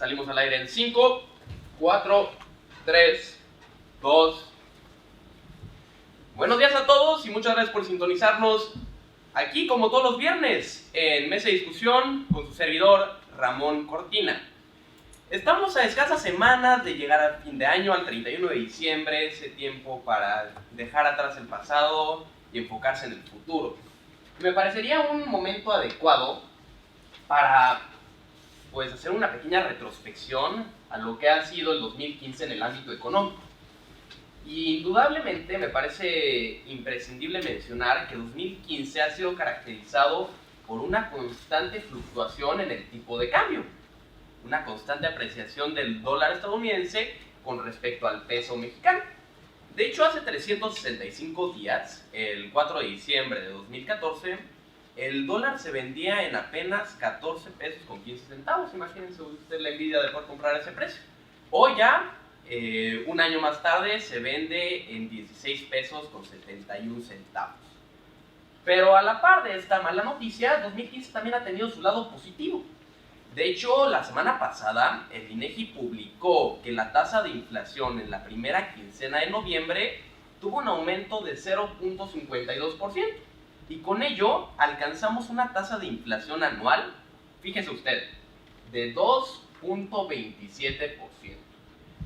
Salimos al aire en 5, 4, 3, 2. Buenos días a todos y muchas gracias por sintonizarnos aquí como todos los viernes en Mesa de Discusión con su servidor Ramón Cortina. Estamos a escasas semanas de llegar al fin de año, al 31 de diciembre, ese tiempo para dejar atrás el pasado y enfocarse en el futuro. Me parecería un momento adecuado para hacer una pequeña retrospección a lo que ha sido el 2015 en el ámbito económico. Y indudablemente me parece imprescindible mencionar que 2015 ha sido caracterizado por una constante fluctuación en el tipo de cambio, una constante apreciación del dólar estadounidense con respecto al peso mexicano. De hecho, hace 365 días, el 4 de diciembre de 2014, el dólar se vendía en apenas 14 pesos con 15 centavos. Imagínense usted la envidia de poder comprar ese precio. Hoy ya, un año más tarde, se vende en 16 pesos con 71 centavos. Pero a la par de esta mala noticia, 2015 también ha tenido su lado positivo. De hecho, la semana pasada, el INEGI publicó que la tasa de inflación en la primera quincena de noviembre tuvo un aumento de 0.52%. Y con ello alcanzamos una tasa de inflación anual, fíjese usted, de 2.27%.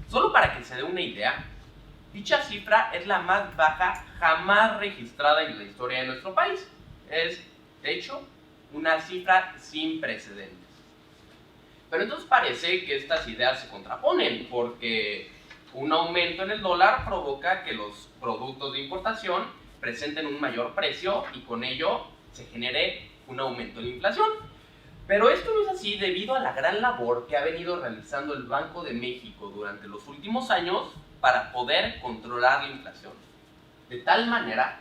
Solo para que se dé una idea, dicha cifra es la más baja jamás registrada en la historia de nuestro país. Es, de hecho, una cifra sin precedentes. Pero entonces parece que estas ideas se contraponen, porque un aumento en el dólar provoca que los productos de importación presenten un mayor precio y con ello se genere un aumento en la inflación. Pero esto no es así debido a la gran labor que ha venido realizando el Banco de México durante los últimos años para poder controlar la inflación. De tal manera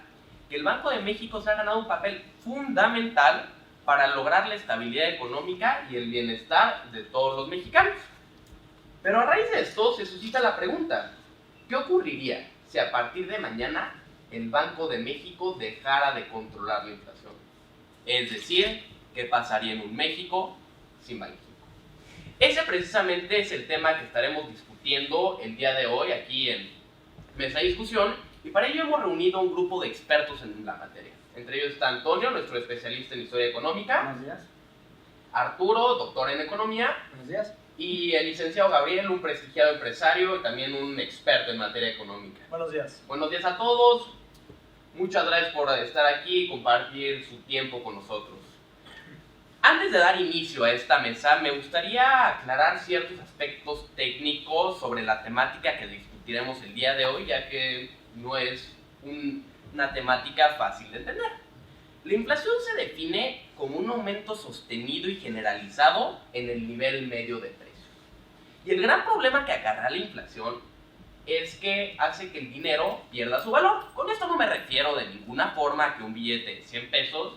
que el Banco de México se ha ganado un papel fundamental para lograr la estabilidad económica y el bienestar de todos los mexicanos. Pero a raíz de esto se suscita la pregunta, ¿qué ocurriría si a partir de mañana el Banco de México dejara de controlar la inflación? Es decir, ¿qué pasaría en un México sin Banxico? Ese precisamente es el tema que estaremos discutiendo el día de hoy aquí en Mesa de Discusión, y para ello hemos reunido a un grupo de expertos en la materia. Entre ellos está Antonio, nuestro especialista en historia económica. Buenos días. Arturo, doctor en economía. Buenos días. Y el licenciado Gabriel, un prestigiado empresario y también un experto en materia económica. Buenos días. Buenos días a todos. Muchas gracias por estar aquí y compartir su tiempo con nosotros. Antes de dar inicio a esta mesa, me gustaría aclarar ciertos aspectos técnicos sobre la temática que discutiremos el día de hoy, ya que no es una temática fácil de entender. La inflación se define como un aumento sostenido y generalizado en el nivel medio de precios. Y el gran problema que acarrea la inflación es que hace que el dinero pierda su valor. Con esto no me refiero de ninguna forma a que un billete de 100 pesos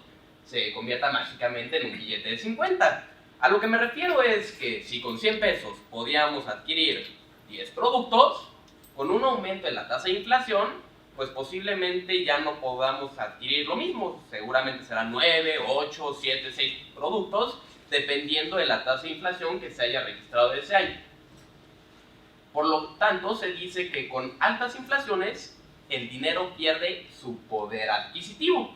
se convierta mágicamente en un billete de 50. A lo que me refiero es que si con 100 pesos podíamos adquirir 10 productos, con un aumento en la tasa de inflación, pues posiblemente ya no podamos adquirir lo mismo. Seguramente serán 9, 8, 7, 6 productos, dependiendo de la tasa de inflación que se haya registrado ese año. Por lo tanto, se dice que con altas inflaciones, el dinero pierde su poder adquisitivo.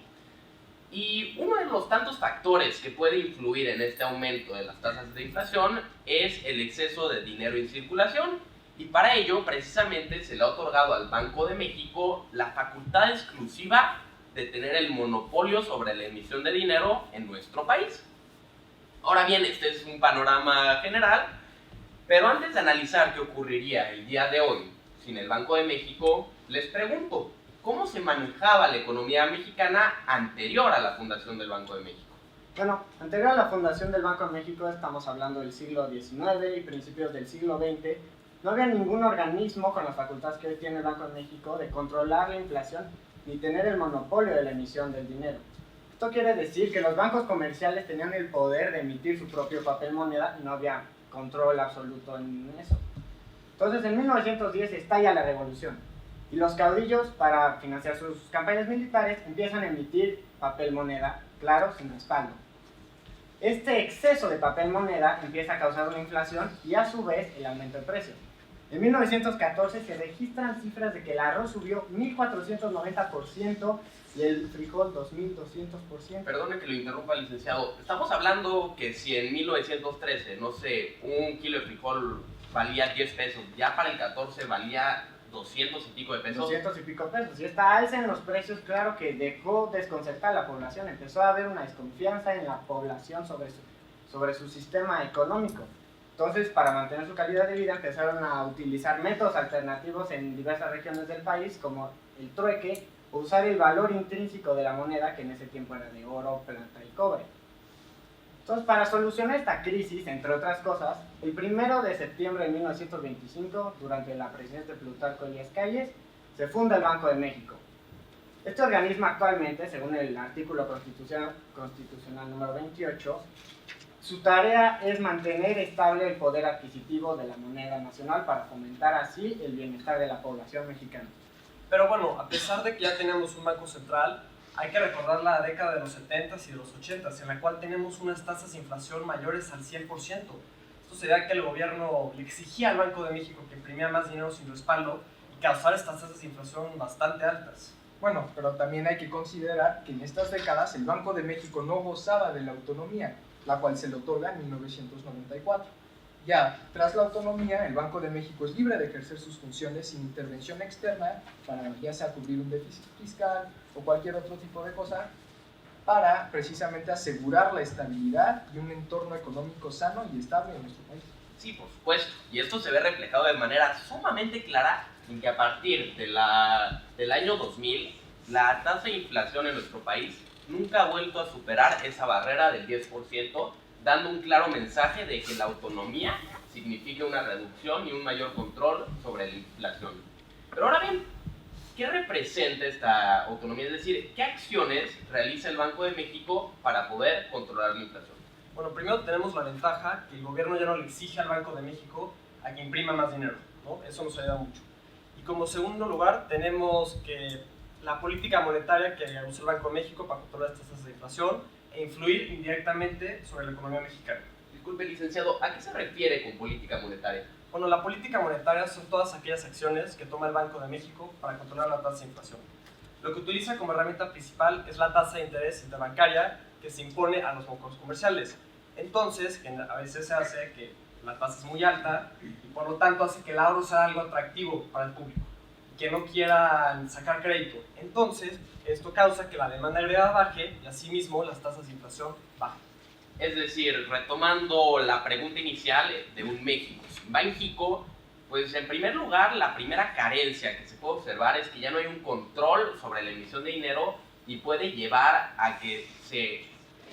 Y uno de los tantos factores que puede influir en este aumento de las tasas de inflación es el exceso de dinero en circulación. Y para ello, precisamente, se le ha otorgado al Banco de México la facultad exclusiva de tener el monopolio sobre la emisión de dinero en nuestro país. Ahora bien, este es un panorama general, pero antes de analizar qué ocurriría el día de hoy sin el Banco de México, les pregunto, ¿cómo se manejaba la economía mexicana anterior a la fundación del Banco de México? Bueno, anterior a la fundación del Banco de México, estamos hablando del siglo XIX y principios del siglo XX, no había ningún organismo con las facultades que hoy tiene el Banco de México de controlar la inflación ni tener el monopolio de la emisión del dinero. Esto quiere decir que los bancos comerciales tenían el poder de emitir su propio papel moneda y no había control absoluto en eso. Entonces, en 1910 estalla la revolución y los caudillos, para financiar sus campañas militares, empiezan a emitir papel moneda, claro, sin respaldo. Este exceso de papel moneda empieza a causar una inflación y a su vez el aumento de precios. En 1914 se registran cifras de que el arroz subió 1.490% y el frijol 2.200%. Perdone que lo interrumpa, licenciado. Estamos hablando que si en 1913, no sé, un kilo de frijol valía 10 pesos, ya para el 14 valía 200 y pico de pesos. 200 y pico pesos. Y esta alza en los precios, claro que dejó desconcertar a la población. Empezó a haber una desconfianza en la población sobre su sistema económico. Entonces, para mantener su calidad de vida, empezaron a utilizar métodos alternativos en diversas regiones del país, como el trueque, o usar el valor intrínseco de la moneda, que en ese tiempo era de oro, plata y cobre. Entonces, para solucionar esta crisis, entre otras cosas, el 1 de septiembre de 1925, durante la presidencia de Plutarco Elías Calles, se funda el Banco de México. Este organismo actualmente, según el artículo constitucional número 28, su tarea es mantener estable el poder adquisitivo de la moneda nacional para fomentar así el bienestar de la población mexicana. Pero bueno, a pesar de que ya tenemos un banco central, hay que recordar la década de los 70s y de los 80s, en la cual tenemos unas tasas de inflación mayores al 100%. Esto se debe a que el gobierno le exigía al Banco de México que imprimía más dinero sin respaldo y causar estas tasas de inflación bastante altas. Bueno, pero también hay que considerar que en estas décadas el Banco de México no gozaba de la autonomía, la cual se le otorga en 1994. Ya, tras la autonomía, el Banco de México es libre de ejercer sus funciones sin intervención externa para ya sea cubrir un déficit fiscal o cualquier otro tipo de cosa, para precisamente asegurar la estabilidad y un entorno económico sano y estable en nuestro país. Sí, por supuesto. Y esto se ve reflejado de manera sumamente clara en que a partir del año 2000, la tasa de inflación en nuestro país nunca ha vuelto a superar esa barrera del 10%, dando un claro mensaje de que la autonomía significa una reducción y un mayor control sobre la inflación. Pero ahora bien, ¿qué representa esta autonomía? Es decir, ¿qué acciones realiza el Banco de México para poder controlar la inflación? Bueno, primero tenemos la ventaja que el gobierno ya no le exige al Banco de México a que imprima más dinero, ¿no? Eso nos ayuda mucho. Y como segundo lugar, tenemos que la política monetaria que usa el Banco de México para controlar estas tasas de inflación e influir indirectamente sobre la economía mexicana. Disculpe, licenciado, ¿a qué se refiere con política monetaria? Bueno, la política monetaria son todas aquellas acciones que toma el Banco de México para controlar la tasa de inflación. Lo que utiliza como herramienta principal es la tasa de interés interbancaria que se impone a los bancos comerciales. Entonces, a veces se hace que la tasa es muy alta y por lo tanto hace que el ahorro sea algo atractivo para el público, que no quieran sacar crédito. Entonces, esto causa que la demanda agregada baje y asimismo las tasas de inflación bajen. Es decir, retomando la pregunta inicial de un México sin Banxico, pues en primer lugar, la primera carencia que se puede observar es que ya no hay un control sobre la emisión de dinero y puede llevar a que se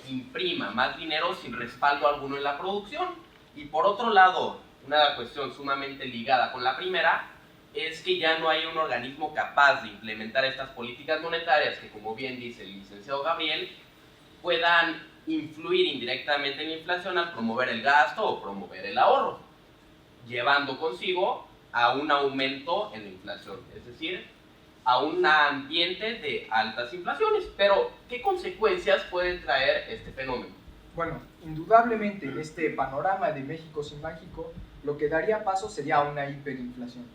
imprima más dinero sin respaldo alguno en la producción. Y por otro lado, una cuestión sumamente ligada con la primera, es que ya no hay un organismo capaz de implementar estas políticas monetarias que, como bien dice el licenciado Gabriel, puedan influir indirectamente en la inflación al promover el gasto o promover el ahorro, llevando consigo a un aumento en la inflación, es decir, a un ambiente de altas inflaciones. Pero, ¿qué consecuencias puede traer este fenómeno? Bueno, indudablemente en este panorama de México sin Banxico, lo que daría paso sería una hiperinflación.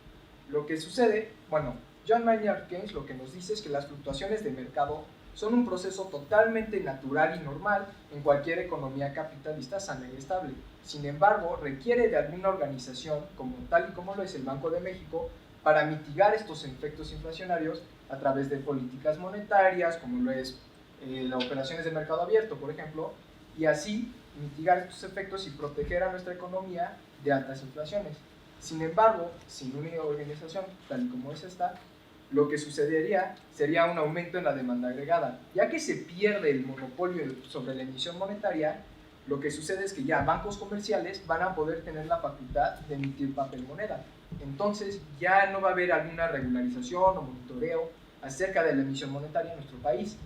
Lo que sucede, bueno, John Maynard Keynes lo que nos dice es que las fluctuaciones de mercado son un proceso totalmente natural y normal en cualquier economía capitalista sana y estable. Sin embargo, requiere de alguna organización, como tal y como lo es el Banco de México, para mitigar estos efectos inflacionarios a través de políticas monetarias, como lo es las operaciones de mercado abierto, por ejemplo, y así mitigar estos efectos y proteger a nuestra economía de altas inflaciones. Sin embargo, sin una organización tal y como es esta, lo que sucedería sería un aumento en la demanda agregada. Ya que se pierde el monopolio sobre la emisión monetaria, lo que sucede es que ya bancos comerciales van a poder tener la facultad de emitir papel moneda. Entonces ya no va a haber alguna regularización o monitoreo acerca de la emisión monetaria en nuestro país.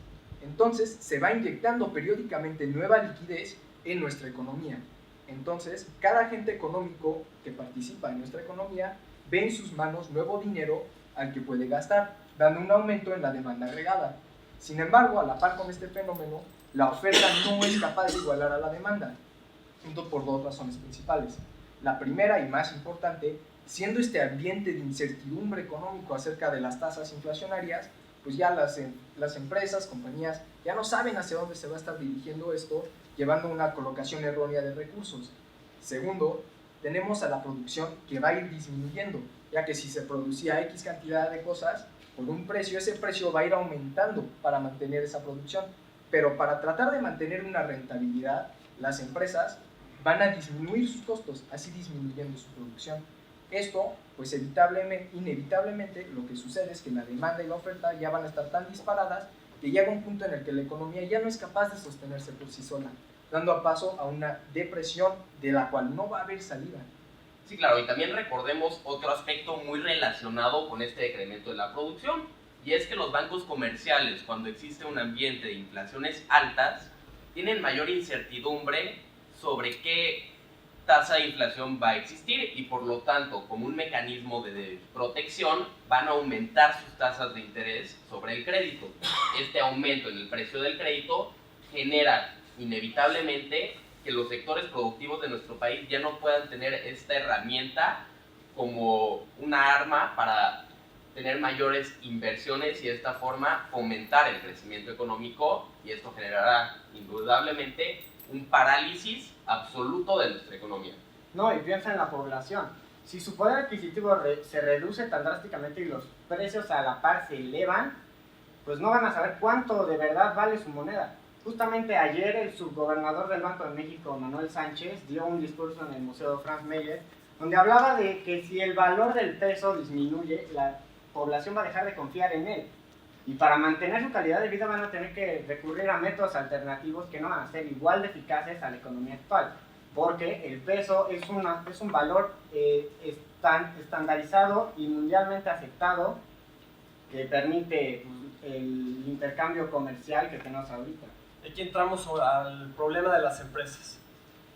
Entonces se va inyectando periódicamente nueva liquidez en nuestra economía. Entonces cada agente económico que participa en nuestra economía ve en sus manos nuevo dinero al que puede gastar, dando un aumento en la demanda agregada. Sin embargo, a la par con este fenómeno, la oferta no es capaz de igualar a la demanda, junto por dos razones principales. La primera y más importante, siendo este ambiente de incertidumbre económico acerca de las tasas inflacionarias, pues ya las empresas, compañías, ya no saben hacia dónde se va a estar dirigiendo esto, llevando a una colocación errónea de recursos. Segundo, tenemos a la producción que va a ir disminuyendo, ya que si se producía X cantidad de cosas por un precio, ese precio va a ir aumentando para mantener esa producción. Pero para tratar de mantener una rentabilidad, las empresas van a disminuir sus costos, así disminuyendo su producción. Esto, pues inevitablemente, lo que sucede es que la demanda y la oferta ya van a estar tan disparadas que llega un punto en el que la economía ya no es capaz de sostenerse por sí sola, dando paso a una depresión de la cual no va a haber salida. Sí, claro, y también recordemos otro aspecto muy relacionado con este decremento de la producción, y es que los bancos comerciales, cuando existe un ambiente de inflaciones altas, tienen mayor incertidumbre sobre qué tasa de inflación va a existir y por lo tanto, como un mecanismo de protección, van a aumentar sus tasas de interés sobre el crédito. Este aumento en el precio del crédito genera inevitablemente que los sectores productivos de nuestro país ya no puedan tener esta herramienta como una arma para tener mayores inversiones y de esta forma fomentar el crecimiento económico, y esto generará indudablemente un parálisis absoluto de nuestra economía. No, y piensa en la población. Si su poder adquisitivo se reduce tan drásticamente y los precios a la par se elevan, pues no van a saber cuánto de verdad vale su moneda. Justamente ayer el subgobernador del Banco de México, Manuel Sánchez, dio un discurso en el Museo Franz Mayer, donde hablaba de que si el valor del peso disminuye, la población va a dejar de confiar en él. Y para mantener su calidad de vida van a tener que recurrir a métodos alternativos que no van a ser igual de eficaces a la economía actual. Porque el peso es un valor estandarizado y mundialmente aceptado que permite el intercambio comercial que tenemos ahorita. Aquí entramos al problema de las empresas.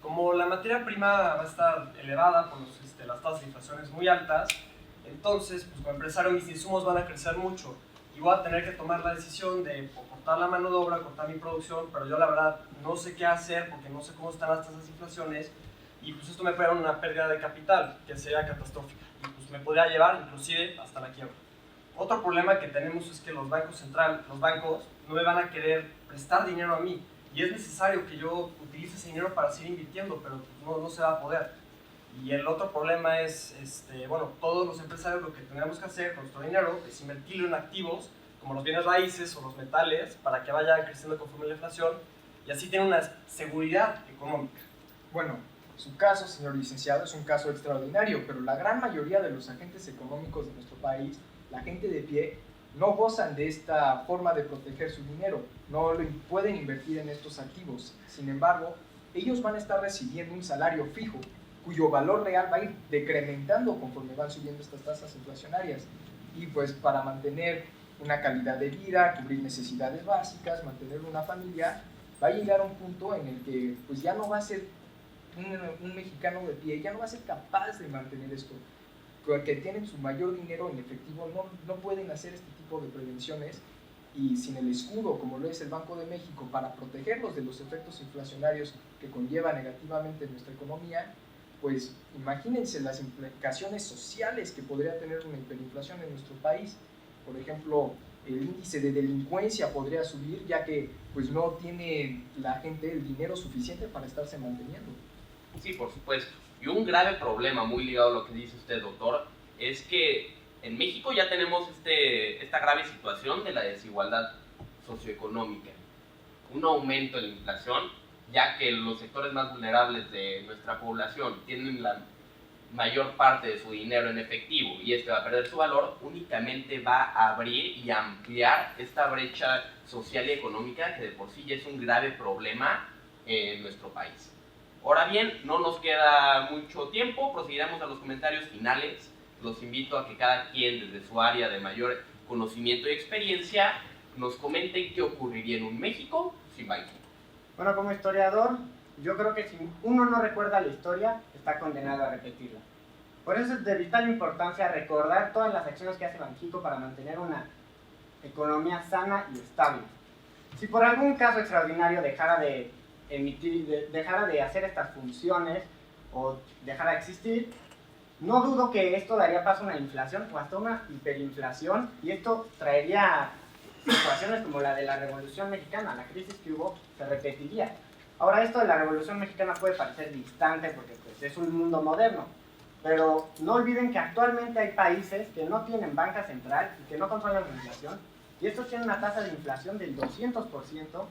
Como la materia prima va a estar elevada por las tasas de inflación muy altas, entonces pues, como empresario mis insumos van a crecer mucho y voy a tener que tomar la decisión de cortar la mano de obra, cortar mi producción, pero yo la verdad no sé qué hacer porque no sé cómo están las tasas de inflaciones y pues esto me puede dar una pérdida de capital que sería catastrófica y pues me podría llevar inclusive hasta la quiebra. Otro problema que tenemos es que los bancos no me van a querer prestar dinero a mí y es necesario que yo utilice ese dinero para seguir invirtiendo, pero pues, no se va a poder. Y el otro problema es, todos los empresarios lo que tenemos que hacer con nuestro dinero es invertirlo en activos como los bienes raíces o los metales para que vaya creciendo conforme la inflación y así tiene una seguridad económica. Bueno, su caso, señor licenciado, es un caso extraordinario, pero la gran mayoría de los agentes económicos de nuestro país, la gente de pie, no gozan de esta forma de proteger su dinero, no lo pueden invertir en estos activos. Sin embargo, ellos van a estar recibiendo un salario fijo, cuyo valor real va a ir decrementando conforme van subiendo estas tasas inflacionarias. Y pues para mantener una calidad de vida, cubrir necesidades básicas, mantener una familia, va a llegar a un punto en el que pues ya no va a ser un mexicano de pie, ya no va a ser capaz de mantener esto. Que tienen su mayor dinero en efectivo, no pueden hacer este tipo de prevenciones y sin el escudo como lo es el Banco de México para protegerlos de los efectos inflacionarios que conlleva negativamente nuestra economía, pues imagínense las implicaciones sociales que podría tener una hiperinflación en nuestro país. Por ejemplo, el índice de delincuencia podría subir ya que pues no tiene la gente el dinero suficiente para estarse manteniendo. Sí, por supuesto. Y un grave problema muy ligado a lo que dice usted, doctor, es que en México ya tenemos esta grave situación de la desigualdad socioeconómica. Un aumento en la inflación, ya que los sectores más vulnerables de nuestra población tienen la mayor parte de su dinero en efectivo y este va a perder su valor, únicamente va a abrir y ampliar esta brecha social y económica que de por sí ya es un grave problema en nuestro país. Ahora bien, no nos queda mucho tiempo, proseguiremos a los comentarios finales. Los invito a que cada quien desde su área de mayor conocimiento y experiencia nos comente qué ocurriría en un México sin banking. Bueno, como historiador, yo creo que si uno no recuerda la historia, está condenado a repetirla. Por eso es de vital importancia recordar todas las acciones que hace Banxico para mantener una economía sana y estable. Si por algún caso extraordinario dejara de hacer estas funciones o dejara de existir, no dudo que esto daría paso a una inflación o hasta una hiperinflación, y esto traería situaciones como la de la Revolución Mexicana. La crisis que hubo se repetiría. Ahora, esto de la Revolución Mexicana puede parecer distante porque pues, es un mundo moderno, pero no olviden que actualmente hay países que no tienen banca central y que no controlan la inflación, y estos tienen una tasa de inflación del 200%,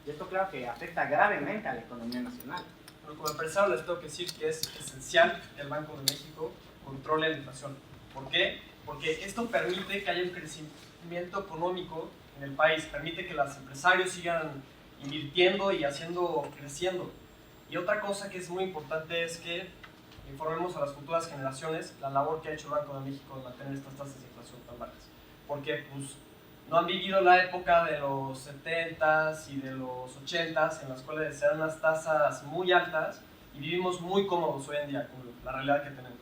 y esto claro que afecta gravemente a la economía nacional. Pero como empresario les tengo que decir que es esencial que el Banco de México controle la inflación. ¿Por qué? Porque esto permite que haya un crecimiento económico en el país, permite que los empresarios sigan invirtiendo y creciendo. Y otra cosa que es muy importante es que informemos a las futuras generaciones la labor que ha hecho el Banco de México de mantener estas tasas de inflación tan bajas. Porque pues, no han vivido la época de los 70s y de los 80s en las cuales eran unas tasas muy altas y vivimos muy cómodos hoy en día con la realidad que tenemos.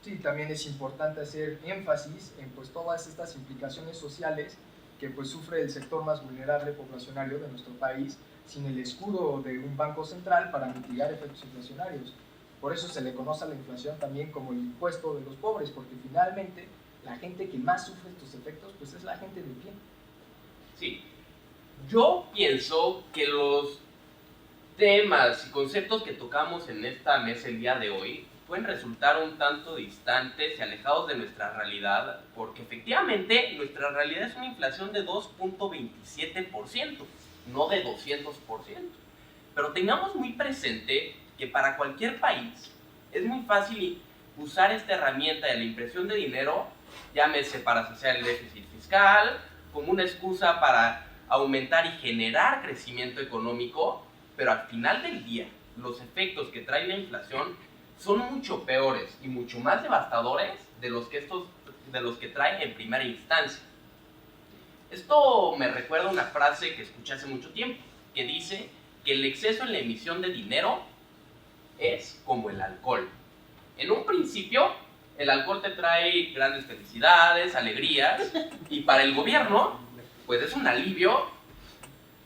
Sí, también es importante hacer énfasis en pues, todas estas implicaciones sociales que pues, sufre el sector más vulnerable poblacionario de nuestro país sin el escudo de un banco central para mitigar efectos inflacionarios. Por eso se le conoce a la inflación también como el impuesto de los pobres, porque finalmente la gente que más sufre estos efectos pues es la gente de pie. Sí, yo pienso que los temas y conceptos que tocamos en esta mesa el día de hoy pueden resultar un tanto distantes y alejados de nuestra realidad, porque efectivamente nuestra realidad es una inflación de 2.27%, no de 200%. Pero tengamos muy presente que para cualquier país es muy fácil usar esta herramienta de la impresión de dinero, llámese para saciar el déficit fiscal, como una excusa para aumentar y generar crecimiento económico, pero al final del día los efectos que trae la inflación son mucho peores y mucho más devastadores de los que trae en primera instancia. Esto me recuerda una frase que escuché hace mucho tiempo, que dice que el exceso en la emisión de dinero es como el alcohol. En un principio, el alcohol te trae grandes felicidades, alegrías, y para el gobierno, pues es un alivio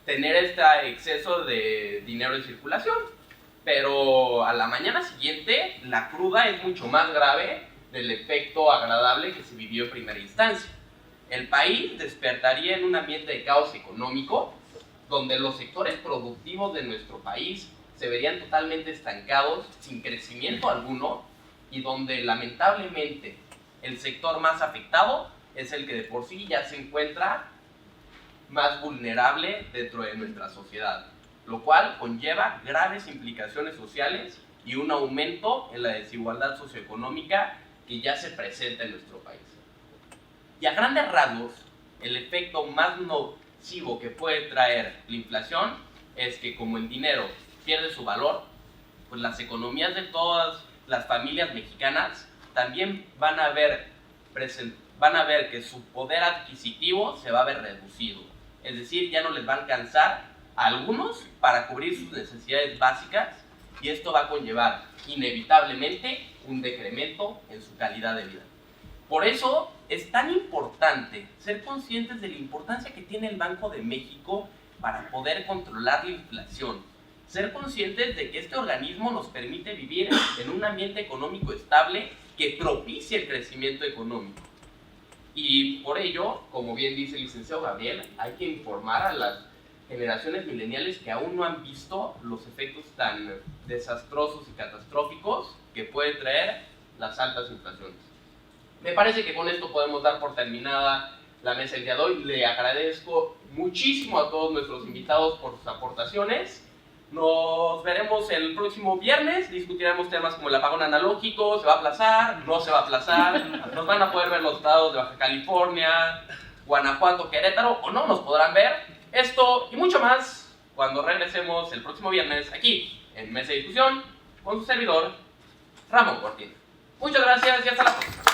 tener este exceso de dinero en circulación. Pero a la mañana siguiente, la cruda es mucho más grave del efecto agradable que se vivió en primera instancia. El país despertaría en un ambiente de caos económico, donde los sectores productivos de nuestro país se verían totalmente estancados, sin crecimiento alguno, y donde lamentablemente el sector más afectado es el que de por sí ya se encuentra más vulnerable dentro de nuestra sociedad, lo cual conlleva graves implicaciones sociales y un aumento en la desigualdad socioeconómica que ya se presenta en nuestro país. Y a grandes rasgos, el efecto más nocivo que puede traer la inflación es que como el dinero pierde su valor, pues las economías de todas las familias mexicanas también van a ver que su poder adquisitivo se va a ver reducido. Es decir, ya no les va a alcanzar a algunos para cubrir sus necesidades básicas, y esto va a conllevar inevitablemente un decremento en su calidad de vida. Por eso es tan importante ser conscientes de la importancia que tiene el Banco de México para poder controlar la inflación. Ser conscientes de que este organismo nos permite vivir en un ambiente económico estable que propicie el crecimiento económico. Y por ello, como bien dice el licenciado Gabriel, hay que informar a las generaciones mileniales que aún no han visto los efectos tan desastrosos y catastróficos que puede traer las altas inflaciones. Me parece que con esto podemos dar por terminada la mesa del día de hoy. Le agradezco muchísimo a todos nuestros invitados por sus aportaciones. Nos veremos el próximo viernes, discutiremos temas como el apagón analógico, ¿se va a aplazar? ¿No se va a aplazar? Nos van a poder ver los estados de Baja California, Guanajuato, Querétaro, o no nos podrán ver. Esto y mucho más cuando regresemos el próximo viernes aquí en Mesa de Discusión con su servidor, Ramón Cortina. Muchas gracias y hasta la próxima.